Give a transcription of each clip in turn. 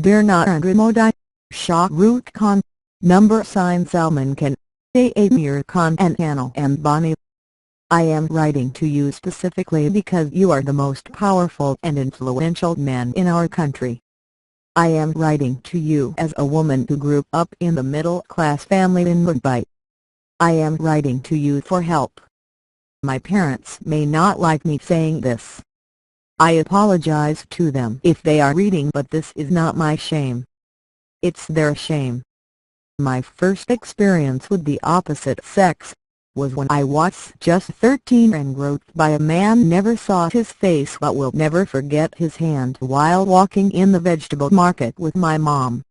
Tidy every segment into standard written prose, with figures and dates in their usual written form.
Dear Narendra Modi, Shahrukh Khan, Salman Khan, Amir Khan and Anil Ambani. I am writing to you specifically because you are the most powerful and influential man in our country. I am writing to you as a woman who grew up in the middle-class family in Mumbai. I am writing to you for help. My parents may not like me saying this. I apologize to them if they are reading, but this is not my shame. It's their shame. My first experience with the opposite sex was when I was just 13 and groped by a man. Never saw his face but will never forget his hand while walking in the vegetable market with my mom.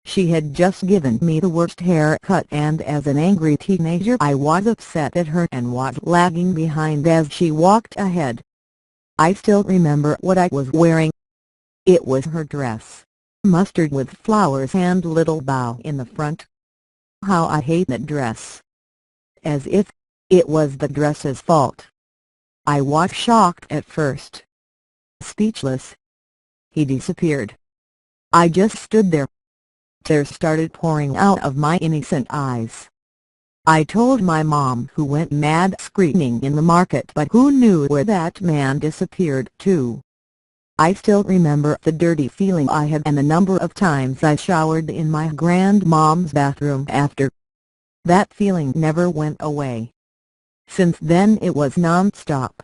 She had just given me the worst haircut, and as an angry teenager I was upset at her and was lagging behind as she walked ahead. I still remember what I was wearing. It was her dress, mustard with flowers and little bow in the front. How I hate that dress. As if it was the dress's fault. I was shocked at first. Speechless. He disappeared. I just stood there. Tears started pouring out of my innocent eyes. I told my mom, who went mad screaming in the market, but who knew where that man disappeared to. I still remember the dirty feeling I had and the number of times I showered in my grandmom's bathroom after. That feeling never went away. Since then it was non-stop.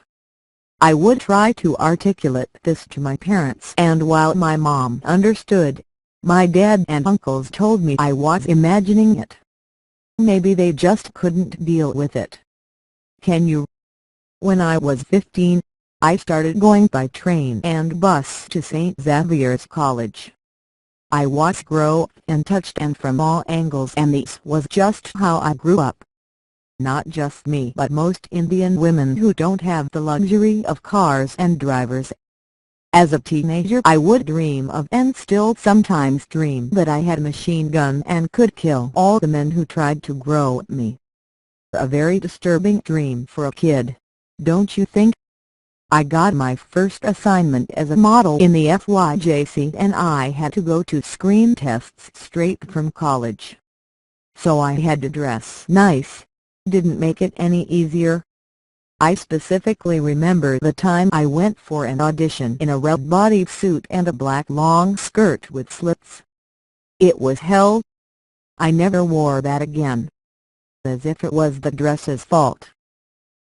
I would try to articulate this to my parents, and while my mom understood, my dad and uncles told me I was imagining it. Maybe they just couldn't deal with it. Can you? When I was 15, I started going by train and bus to St. Xavier's College. I was groped and touched, and from all angles, and this was just how I grew up. Not just me, but most Indian women who don't have the luxury of cars and drivers. As a teenager I would dream of, and still sometimes dream, that I had a machine gun and could kill all the men who tried to grope me. A very disturbing dream for a kid, don't you think? I got my first assignment as a model in the FYJC, and I had to go to screen tests straight from college. So I had to dress nice. Didn't make it any easier. I specifically remember the time I went for an audition in a red bodysuit and a black long skirt with slits. It was hell. I never wore that again. As if it was the dress's fault.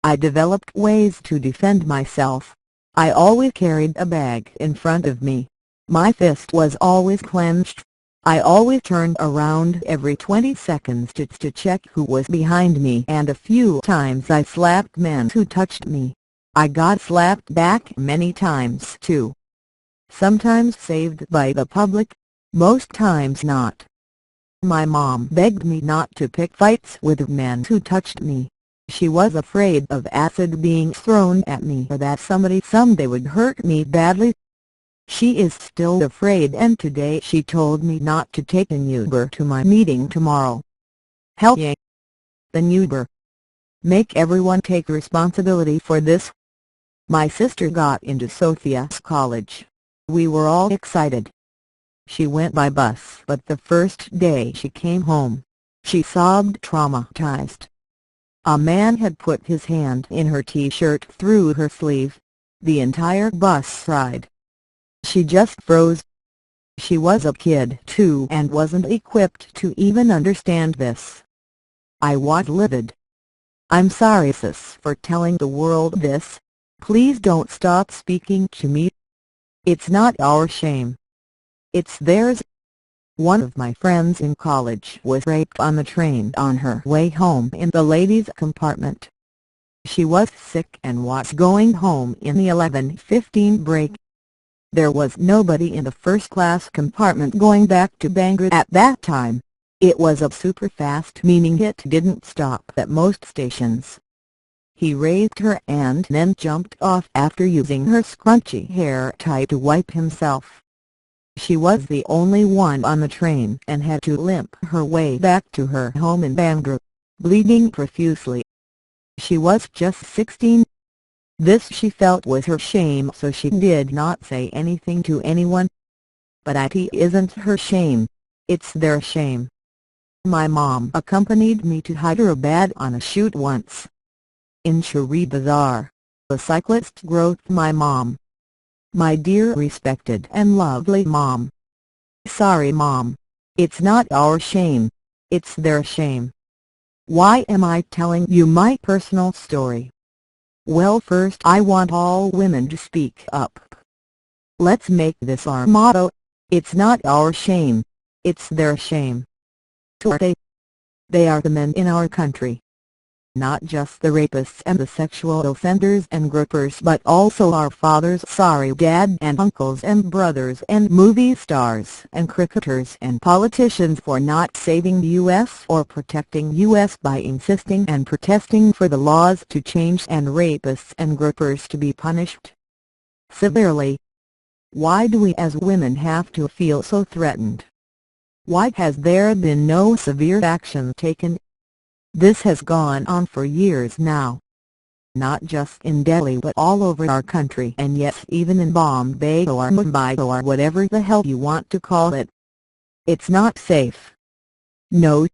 I developed ways to defend myself. I always carried a bag in front of me. My fist was always clenched. I always turned around every 20 seconds to check who was behind me, and a few times I slapped men who touched me. I got slapped back many times too. Sometimes saved by the public, most times not. My mom begged me not to pick fights with men who touched me. She was afraid of acid being thrown at me, or that somebody someday would hurt me badly. She is still afraid, and today she told me not to take an Uber to my meeting tomorrow. Hell yeah! An Uber. Make everyone take responsibility for this. My sister got into Sophia's college. We were all excited. She went by bus, but the first day she came home, she sobbed, traumatized. A man had put his hand in her t-shirt through her sleeve. The entire bus ride. She just froze. She was a kid too and wasn't equipped to even understand this. I was livid. I'm sorry, sis, for telling the world this. Please don't stop speaking to me. It's not our shame. It's theirs. One of my friends in college was raped on the train on her way home in the ladies' compartment. She was sick and was going home in the 11:15 break. There was nobody in the first-class compartment going back to Bangalore at that time. It was a super-fast, meaning it didn't stop at most stations. He raised her and then jumped off after using her scrunchy hair tie to wipe himself. She was the only one on the train and had to limp her way back to her home in Bangalore, bleeding profusely. She was just 16. This she felt was her shame, so she did not say anything to anyone. but it isn't her shame, it's their shame. My mom accompanied me to Hyderabad on a shoot once. In Shri Bazaar, a cyclist groped my mom. My dear respected and lovely mom. Sorry mom. It's not our shame, it's their shame. Why am I telling you my personal story? Well, first I want all women to speak up. Let's make this our motto: it's not our shame, it's their shame. They are the men in our country. Not just the rapists and the sexual offenders and gropers, but also our fathers, sorry dad, and uncles and brothers and movie stars and cricketers and politicians for not saving the U.S. or protecting U.S. by insisting and protesting for the laws to change and rapists and gropers to be punished severely. Why do we as women have to feel so threatened? Why has there been no severe action taken? This has gone on for years now. Not just in Delhi but all over our country, and yes, even in Bombay or Mumbai or whatever the hell you want to call it. It's not safe. No.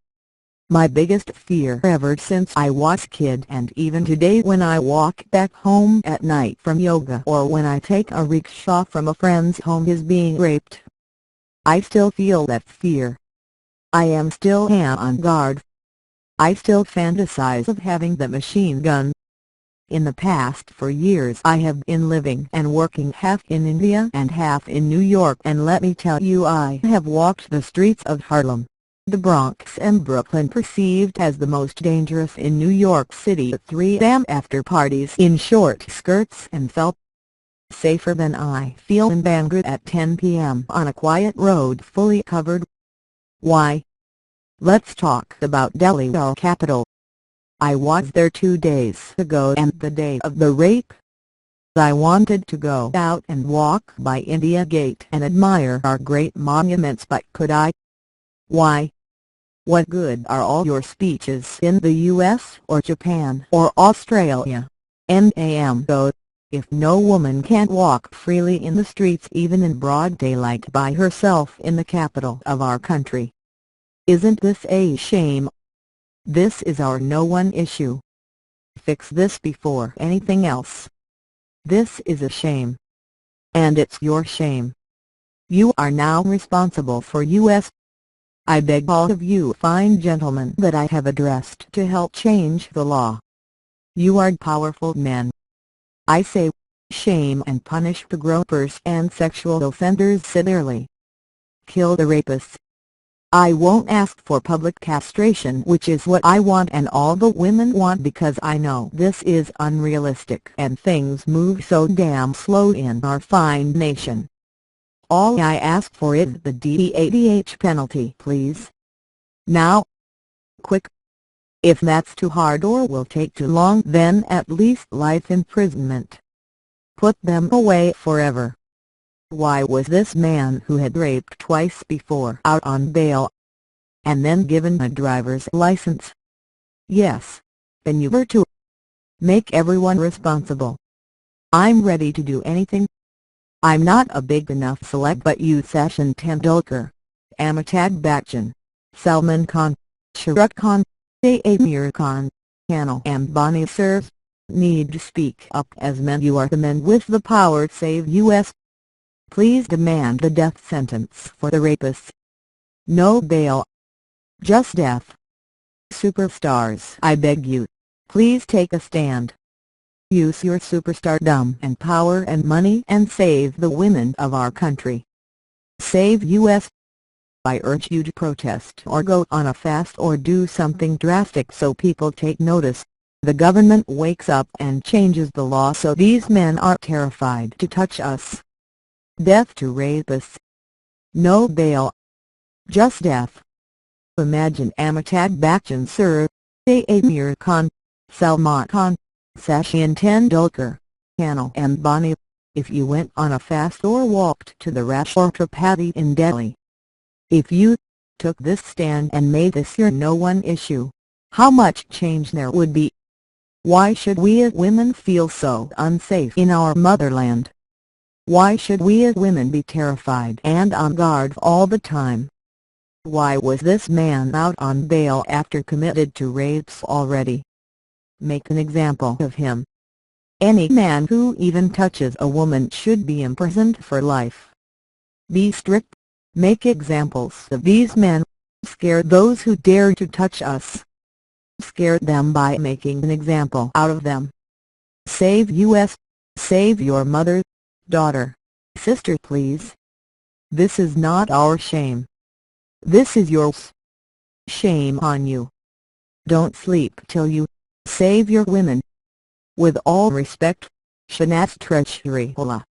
My biggest fear ever since I was a kid, and even today when I walk back home at night from yoga or when I take a rickshaw from a friend's home, is being raped. I still feel that fear. I am still on guard. I still fantasize of having the machine gun. In the past, for years I have been living and working half in India and half in New York, and let me tell you, I have walked the streets of Harlem, the Bronx and Brooklyn, perceived as the most dangerous in New York City, at 3 a.m. after parties in short skirts, and felt safer than I feel in Bangor at 10 p.m. on a quiet road fully covered. Why? Let's talk about Delhi, our capital. I was there 2 days ago, and the day of the rape, I wanted to go out and walk by India Gate and admire our great monuments, but could I? Why? What good are all your speeches in the US or Japan or Australia, NAMO, if no woman can walk freely in the streets even in broad daylight by herself in the capital of our country? Isn't this a shame? This is our no one issue. Fix this before anything else. This is a shame. And it's your shame. You are now responsible for U.S. I beg all of you fine gentlemen that I have addressed to help change the law. You are powerful men. I say, shame and punish the gropers and sexual offenders severely. Kill the rapists. I won't ask for public castration, which is what I want and all the women want, because I know this is unrealistic and things move so damn slow in our fine nation. All I ask for is the DEADH penalty, please. Now. Quick. If that's too hard or will take too long, then at least life imprisonment. Put them away forever. Why was this man who had raped twice before out on bail, and then given a driver's license? Yes, and you were to make everyone responsible. I'm ready to do anything. I'm not a big enough celeb, but you, Sachin Tendulkar, Amitabh Bachchan, Salman Khan, Shahrukh Khan, Amir Khan, Anil Ambani, sirs, need to speak up as men. You are the men with the power to save U.S. Please demand the death sentence for the rapists. No bail. Just death. Superstars, I beg you, please take a stand. Use your superstardom and power and money and save the women of our country. Save U.S. I urge you to protest or go on a fast or do something drastic so people take notice. The government wakes up and changes the law so these men are terrified to touch us. Death to rapists. No bail. Just death. Imagine Amitabh Bachchan, sir, Amir Khan, Salman Khan, Sachin Tendulkar, Anil Ambani, if you went on a fast or walked to the Rashtrapati in Delhi. If you took this stand and made this your no one issue, how much change there would be. Why should we as women feel so unsafe in our motherland? Why should we as women be terrified and on guard all the time? Why was this man out on bail after committed 2 rapes already? Make an example of him. Any man who even touches a woman should be imprisoned for life. Be strict. Make examples of these men. Scare those who dare to touch us. Scare them by making an example out of them. Save us. Save your mother, daughter, sister please. This is not our shame. This is yours. Shame on you. Don't sleep till you save your women. With all respect, Shenaz Treasurywala.